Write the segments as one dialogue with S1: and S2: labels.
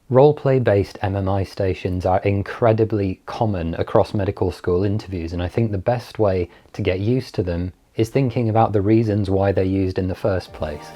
S1: Roleplay-based MMI stations are incredibly common across medical school interviews, and I think the best way to get used to them is thinking about the reasons why they're used in the first place.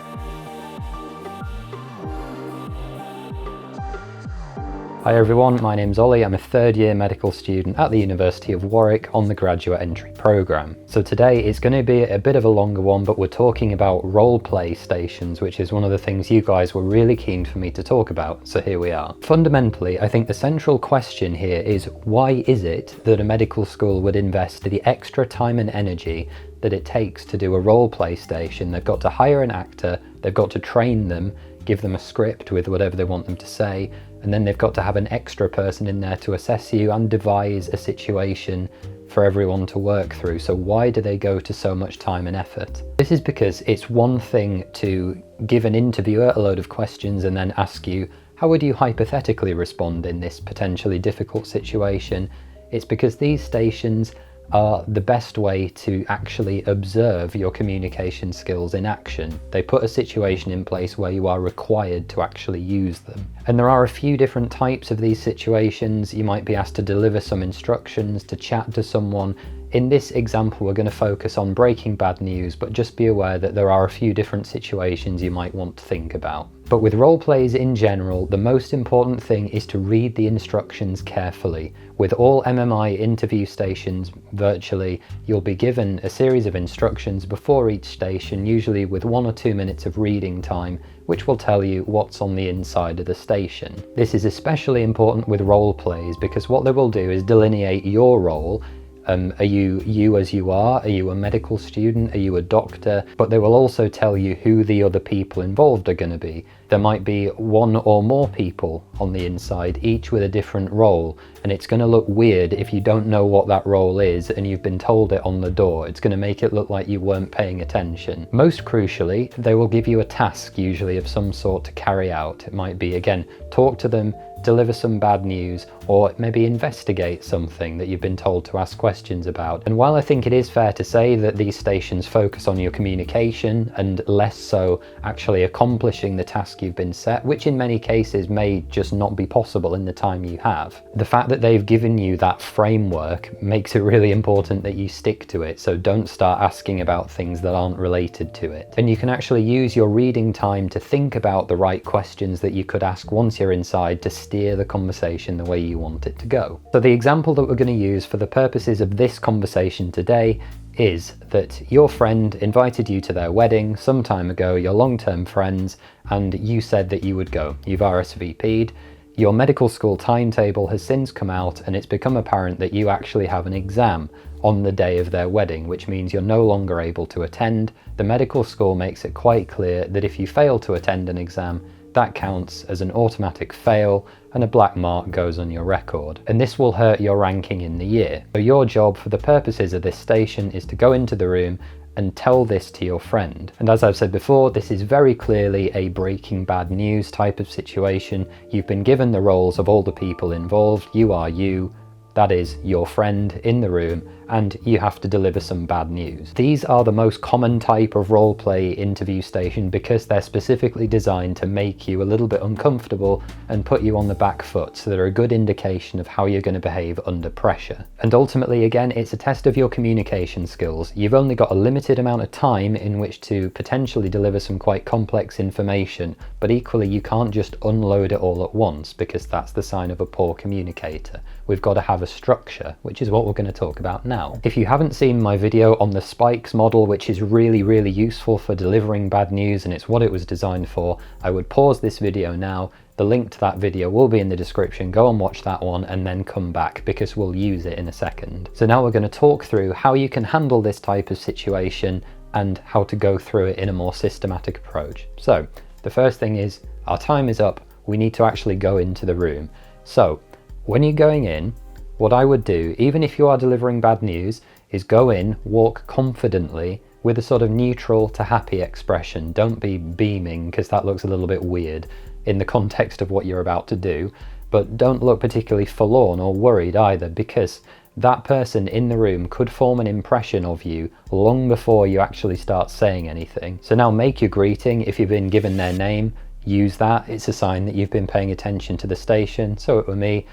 S1: Hi everyone, my name's Ollie. I'm a third year medical student at the University of Warwick on the graduate entry programme. So today it's going to be a bit of a longer one, but we're talking about roleplay stations, which is one of the things you guys were really keen for me to talk about, so here we are. Fundamentally, I think the central question here is, why is it that a medical school would invest the extra time and energy that it takes to do a roleplay station? They've got to hire an actor, they've got to train them, give them a script with whatever they want them to say, and then they've got to have an extra person in there to assess you and devise a situation for everyone to work through. So why do they go to so much time and effort? This is because it's one thing to give an interviewer a load of questions and then ask you, how would you hypothetically respond in this potentially difficult situation? It's because these stations are the best way to actually observe your communication skills in action. They put a situation in place where you are required to actually use them. And there are a few different types of these situations. You might be asked to deliver some instructions, to chat to someone. In this example, we're going to focus on breaking bad news, but just be aware that there are a few different situations you might want to think about. But with role plays in general, the most important thing is to read the instructions carefully. With all MMI interview stations, virtually, you'll be given a series of instructions before each station, usually with 1 or 2 minutes of reading time, which will tell you what's on the inside of the station. This is especially important with role plays because what they will do is delineate your role. Are you as you are? Are you a medical student? Are you a doctor? But they will also tell you who the other people involved are going to be. There might be one or more people on the inside, each with a different role, and it's going to look weird if you don't know what that role is and you've been told it on the door. It's going to make it look like you weren't paying attention. Most crucially, they will give you a task, usually of some sort, to carry out. It might be, again, talk to them, deliver some bad news, or maybe investigate something that you've been told to ask questions about. And while I think it is fair to say that these stations focus on your communication and less so actually accomplishing the task you've been set, which in many cases may just not be possible in the time you have, the fact that they've given you that framework makes it really important that you stick to it. So don't start asking about things that aren't related to it. And you can actually use your reading time to think about the right questions that you could ask once you're inside to steer the conversation the way you want it to go. So the example that we're going to use for the purposes of this conversation today is that your friend invited you to their wedding some time ago, you're long-term friends, and you said that you would go. You've RSVP'd. Your medical school timetable has since come out and it's become apparent that you actually have an exam on the day of their wedding, which means you're no longer able to attend. The medical school makes it quite clear that if you fail to attend an exam, that counts as an automatic fail and a black mark goes on your record. And this will hurt your ranking in the year. So your job for the purposes of this station is to go into the room and tell this to your friend. And as I've said before, this is very clearly a breaking bad news type of situation. You've been given the roles of all the people involved. You are you, that is your friend in the room, and you have to deliver some bad news. These are the most common type of roleplay interview station because they're specifically designed to make you a little bit uncomfortable and put you on the back foot, so they're a good indication of how you're going to behave under pressure. And ultimately, again, it's a test of your communication skills. You've only got a limited amount of time in which to potentially deliver some quite complex information, but equally you can't just unload it all at once because that's the sign of a poor communicator. We've got to have a structure, which is what we're going to talk about now. If you haven't seen my video on the spikes model, which is really useful for delivering bad news and it's what it was designed for, I would pause this video now. The link to that video will be in the description. Go and watch that one and then come back because we'll use it in a second. So now we're going to talk through how you can handle this type of situation and how to go through it in a more systematic approach. So the first thing is, our time is up. We need to actually go into the room. So when you're going in, what I would do, even if you are delivering bad news, is go in, walk confidently with a sort of neutral to happy expression. Don't be beaming because that looks a little bit weird in the context of what you're about to do, but don't look particularly forlorn or worried either, because that person in the room could form an impression of you long before you actually start saying anything. So now make your greeting. If you've been given their name, use that. It's a sign that you've been paying attention to the station. So it were me,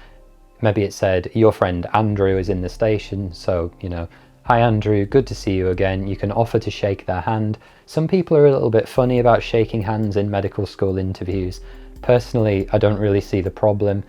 S1: maybe it said your friend Andrew is in the station, so you know, hi Andrew, good to see you again. You can offer to shake their hand. Some people are a little bit funny about shaking hands in medical school interviews. Personally, I don't really see the problem.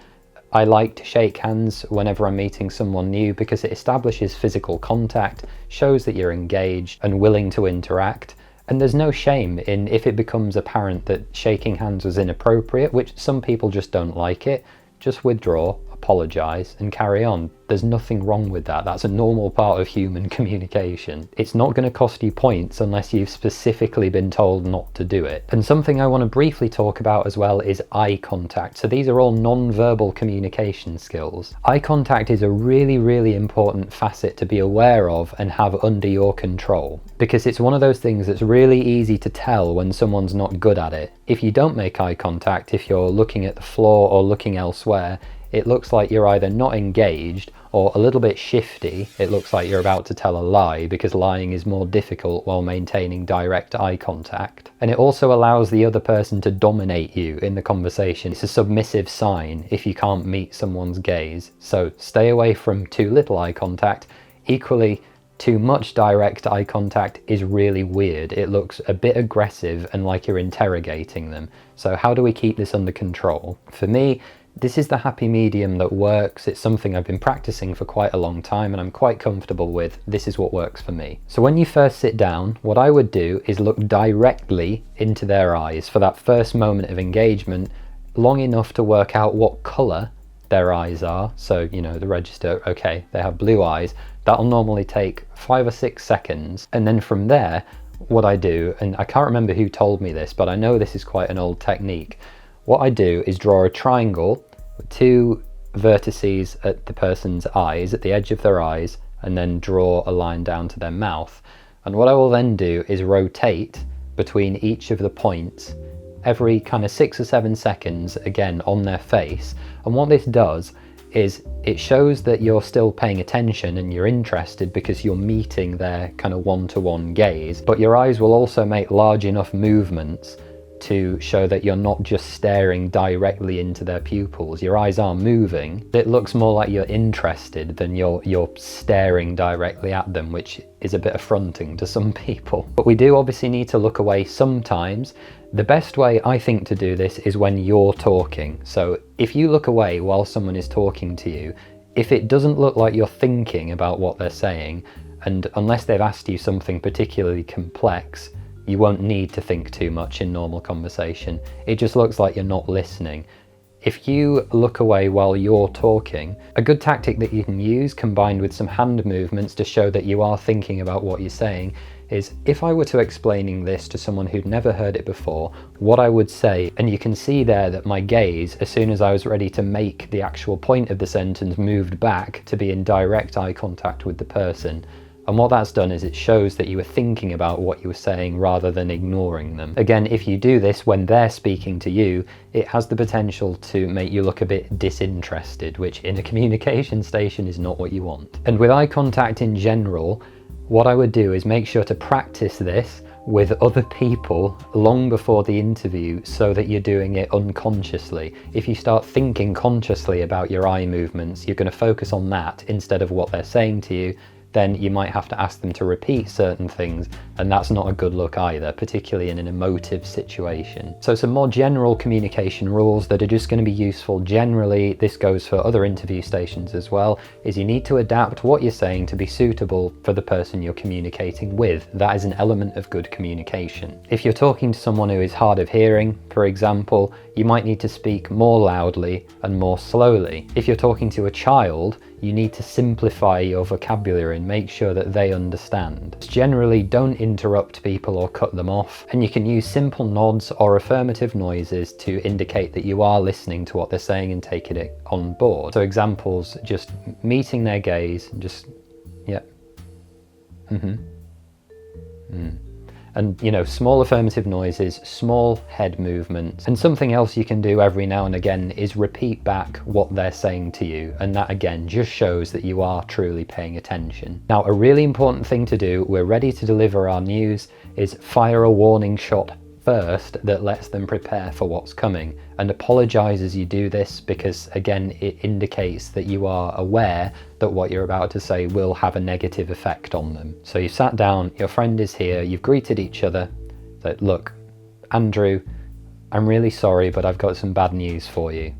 S1: I like to shake hands whenever I'm meeting someone new because it establishes physical contact, shows that you're engaged and willing to interact. And there's no shame in if it becomes apparent that shaking hands was inappropriate, which some people just don't like it, just withdraw, apologise and carry on. There's nothing wrong with that. That's a normal part of human communication. It's not going to cost you points unless you've specifically been told not to do it. And something I want to briefly talk about as well is eye contact. So these are all non-verbal communication skills. Eye contact is a really, really important facet to be aware of and have under your control, because it's one of those things that's really easy to tell when someone's not good at it. If you don't make eye contact, if you're looking at the floor or looking elsewhere, it looks like you're either not engaged or a little bit shifty. It looks like you're about to tell a lie, because lying is more difficult while maintaining direct eye contact. And it also allows the other person to dominate you in the conversation. It's a submissive sign if you can't meet someone's gaze. So stay away from too little eye contact. Equally, too much direct eye contact is really weird. It looks a bit aggressive and like you're interrogating them. So how do we keep this under control? For me, this is the happy medium that works. It's something I've been practicing for quite a long time and I'm quite comfortable with. This is what works for me. So when you first sit down, what I would do is look directly into their eyes for that first moment of engagement, long enough to work out what colour their eyes are. So, you know, the register, okay, they have blue eyes. That'll normally take 5 or 6 seconds. And then from there, what I do, and I can't remember who told me this, but I know this is quite an old technique. What I do is draw a triangle with 2 vertices at the person's eyes, at the edge of their eyes, and then draw a line down to their mouth. And what I will then do is rotate between each of the points every kind of 6 or 7 seconds, again on their face. And what this does is it shows that you're still paying attention and you're interested because you're meeting their kind of one-to-one gaze, but your eyes will also make large enough movements to show that you're not just staring directly into their pupils. Your eyes are moving. It looks more like you're interested than you're staring directly at them, which is a bit affronting to some people. But we do obviously need to look away sometimes. The best way I think to do this is when you're talking. So if you look away while someone is talking to you, if it doesn't look like you're thinking about what they're saying, and unless they've asked you something particularly complex, you won't need to think too much in normal conversation. It just looks like you're not listening. If you look away while you're talking, a good tactic that you can use combined with some hand movements to show that you are thinking about what you're saying is, if I were to explaining this to someone who'd never heard it before, what I would say, and you can see there that my gaze, as soon as I was ready to make the actual point of the sentence, moved back to be in direct eye contact with the person. And what that's done is it shows that you were thinking about what you were saying rather than ignoring them. Again, if you do this when they're speaking to you, it has the potential to make you look a bit disinterested, which in a communication station is not what you want. And with eye contact in general, what I would do is make sure to practice this with other people long before the interview so that you're doing it unconsciously. If you start thinking consciously about your eye movements, you're going to focus on that instead of what they're saying to you. Then you might have to ask them to repeat certain things, and that's not a good look either, particularly in an emotive situation. So some more general communication rules that are just going to be useful generally, this goes for other interview stations as well, is you need to adapt what you're saying to be suitable for the person you're communicating with. That is an element of good communication. If you're talking to someone who is hard of hearing, for example, you might need to speak more loudly and more slowly. If you're talking to a child, you need to simplify your vocabulary and make sure that they understand. Generally, don't interrupt people or cut them off, and you can use simple nods or affirmative noises to indicate that you are listening to what they're saying and taking it on board. So examples, just meeting their gaze, just, yeah, And, you know, small affirmative noises, small head movements. And something else you can do every now and again is repeat back what they're saying to you. And that again just shows that you are truly paying attention. Now, a really important thing to do, we're ready to deliver our news, is fire a warning shot first that lets them prepare for what's coming. And apologise as you do this, because again, it indicates that you are aware that what you're about to say will have a negative effect on them. So you sat down, your friend is here, you've greeted each other, said, look, Andrew, I'm really sorry, but I've got some bad news for you.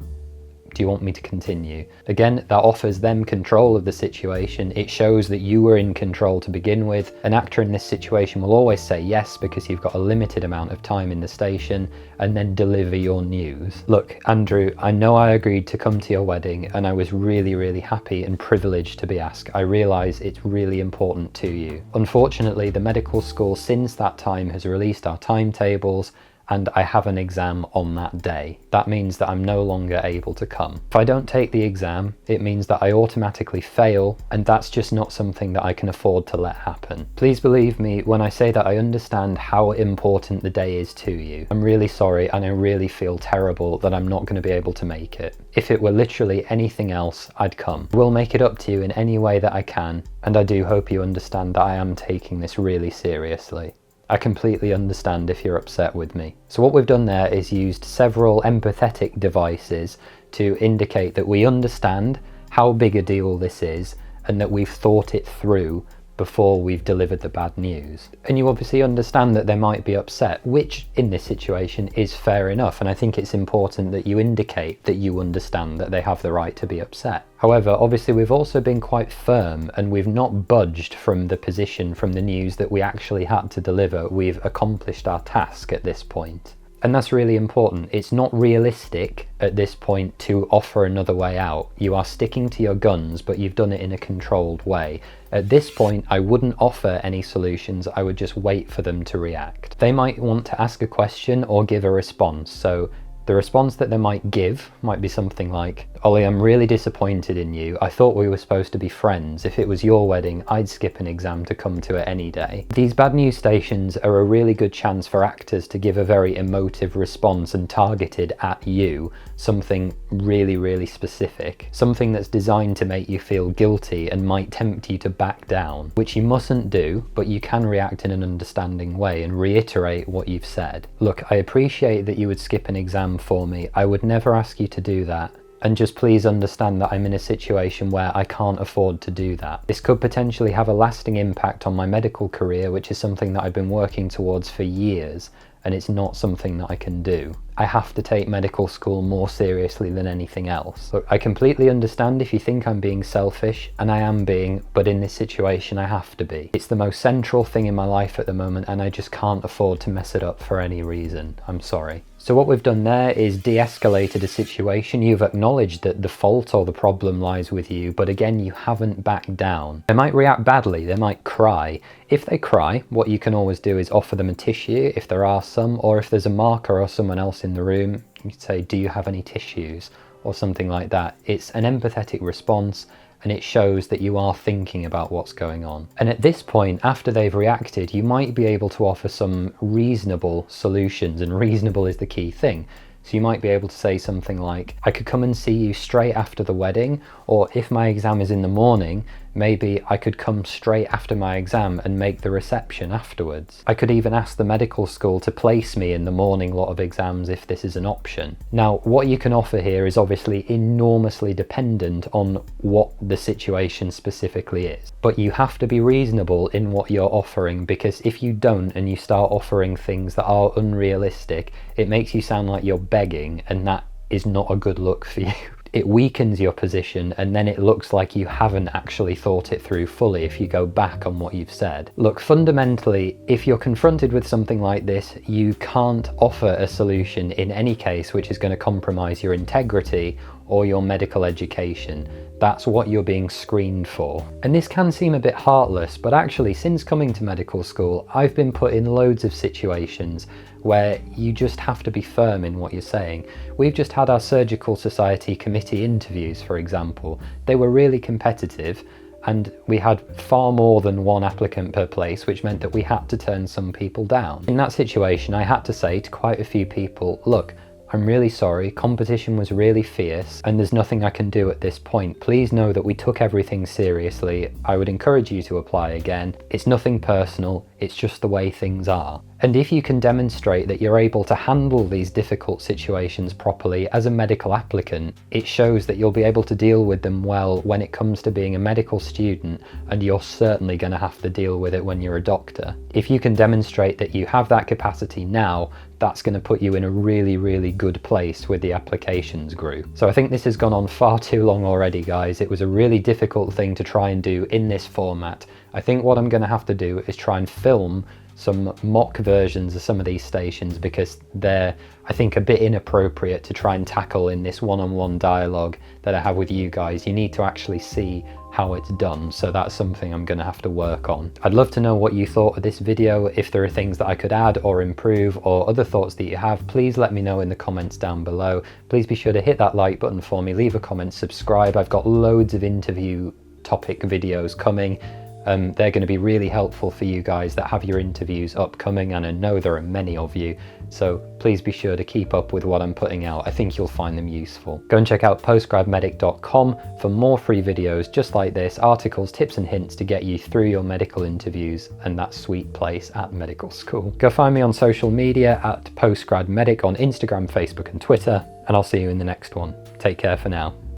S1: Do you want me to continue? Again, that offers them control of the situation. It shows that you were in control to begin with. An actor in this situation will always say yes because you've got a limited amount of time in the station, and then deliver your news. Look, Andrew, I know I agreed to come to your wedding and I was really, really happy and privileged to be asked. I realise it's really important to you. Unfortunately, the medical school since that time has released our timetables, and I have an exam on that day. That means that I'm no longer able to come. If I don't take the exam, it means that I automatically fail, and that's just not something that I can afford to let happen. Please believe me when I say that I understand how important the day is to you. I'm really sorry, and I really feel terrible that I'm not going to be able to make it. If it were literally anything else, I'd come. I will make it up to you in any way that I can, and I do hope you understand that I am taking this really seriously. I completely understand if you're upset with me. So what we've done there is used several empathetic devices to indicate that we understand how big a deal this is and that we've thought it through before we've delivered the bad news. And you obviously understand that they might be upset, which in this situation is fair enough, and I think it's important that you indicate that you understand that they have the right to be upset. However, obviously we've also been quite firm, and we've not budged from the position, from the news that we actually had to deliver. We've accomplished our task at this point. And that's really important. It's not realistic at this point to offer another way out. You are sticking to your guns, but you've done it in a controlled way. At this point, I wouldn't offer any solutions. I would just wait for them to react. They might want to ask a question or give a response. So the response that they might give might be something like, Ollie, I'm really disappointed in you. I thought we were supposed to be friends. If it was your wedding, I'd skip an exam to come to it any day. These bad news stations are a really good chance for actors to give a very emotive response and targeted at you, something really, really specific, something that's designed to make you feel guilty and might tempt you to back down, which you mustn't do, but you can react in an understanding way and reiterate what you've said. Look, I appreciate that you would skip an exam for me. I would never ask you to do that. And just please understand that I'm in a situation where I can't afford to do that. This could potentially have a lasting impact on my medical career, which is something that I've been working towards for years, and it's not something that I can do. I have to take medical school more seriously than anything else. Look, I completely understand if you think I'm being selfish, and I am being, but in this situation I have to be. It's the most central thing in my life at the moment, and I just can't afford to mess it up for any reason. I'm sorry. So what we've done there is de-escalated a situation. You've acknowledged that the fault or the problem lies with you, but again, you haven't backed down. They might react badly, they might cry. If they cry, what you can always do is offer them a tissue, if there are some, or if there's a marker or someone else in the room, you could say, do you have any tissues? Or something like that. It's an empathetic response, and it shows that you are thinking about what's going on. And at this point, after they've reacted, you might be able to offer some reasonable solutions, and reasonable is the key thing. So you might be able to say something like, I could come and see you straight after the wedding, or if my exam is in the morning, maybe I could come straight after my exam and make the reception afterwards. I could even ask the medical school to place me in the morning lot of exams if this is an option. Now, what you can offer here is obviously enormously dependent on what the situation specifically is. But you have to be reasonable in what you're offering, because if you don't and you start offering things that are unrealistic, it makes you sound like you're begging, and that is not a good look for you. It weakens your position, and then it looks like you haven't actually thought it through fully if you go back on what you've said. Look, fundamentally, if you're confronted with something like this, you can't offer a solution in any case which is going to compromise your integrity or your medical education. That's what you're being screened for. And this can seem a bit heartless, but actually since coming to medical school, I've been put in loads of situations where you just have to be firm in what you're saying. We've just had our Surgical Society committee interviews, for example. They were really competitive, and we had far more than one applicant per place, which meant that we had to turn some people down. In that situation, I had to say to quite a few people, look, I'm really sorry, competition was really fierce and there's nothing I can do at this point. Please know that we took everything seriously. I would encourage you to apply again. It's nothing personal, it's just the way things are. And if you can demonstrate that you're able to handle these difficult situations properly as a medical applicant, it shows that you'll be able to deal with them well when it comes to being a medical student, and you're certainly going to have to deal with it when you're a doctor. If you can demonstrate that you have that capacity now, that's going to put you in a really, really good place with the applications group. So I think this has gone on far too long already, guys. It was a really difficult thing to try and do in this format. I think what I'm going to have to do is try and film some mock versions of some of these stations, because they're, I think, a bit inappropriate to try and tackle in this one-on-one dialogue that I have with you guys. You need to actually see how it's done, so that's something I'm going to have to work on. I'd love to know what you thought of this video. If there are things that I could add or improve, or other thoughts that you have, please let me know in the comments down below. Please be sure to hit that like button for me, leave a comment, subscribe. I've got loads of interview topic videos coming. They're going to be really helpful for you guys that have your interviews upcoming, and I know there are many of you, so please be sure to keep up with what I'm putting out. I think you'll find them useful. Go and check out PostGradMedic.com for more free videos just like this, articles, tips and hints to get you through your medical interviews and that sweet place at medical school. Go find me on social media at PostGradMedic on Instagram, Facebook and Twitter, and I'll see you in the next one. Take care for now.